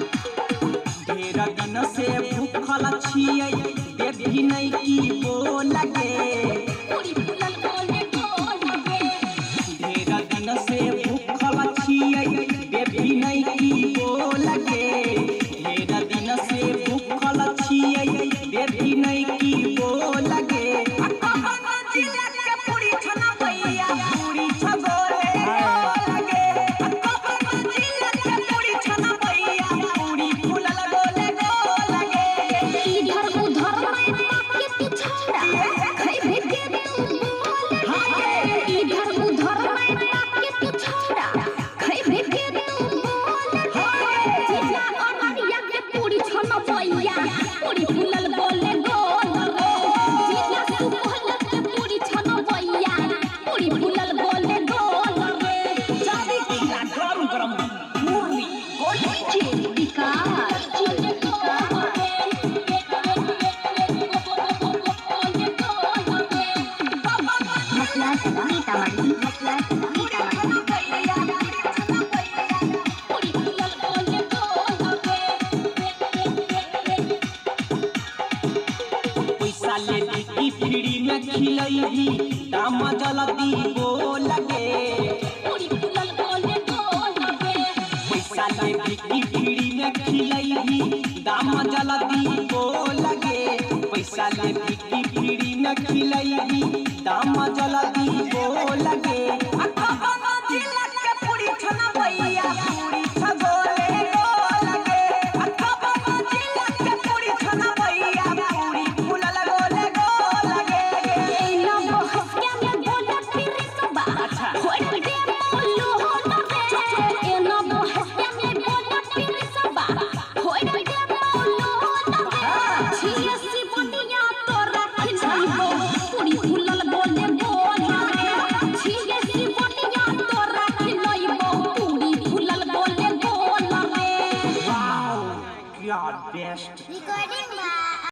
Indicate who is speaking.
Speaker 1: ढेर दिन से भूखल छियै देवी नहीं की बोलगे ढेर दिन से भूखल छियै देवी नहीं की बोलगे ढेर दिन से भूखल छियै देवी नहीं की बोलगे फ्री में खिलैही दाम जल्दी बोलगे पैसा ले फ्री में खिलैही दाम जल्दी बोलगे पैसा ले फ्री में खिलैही दाम जल्दी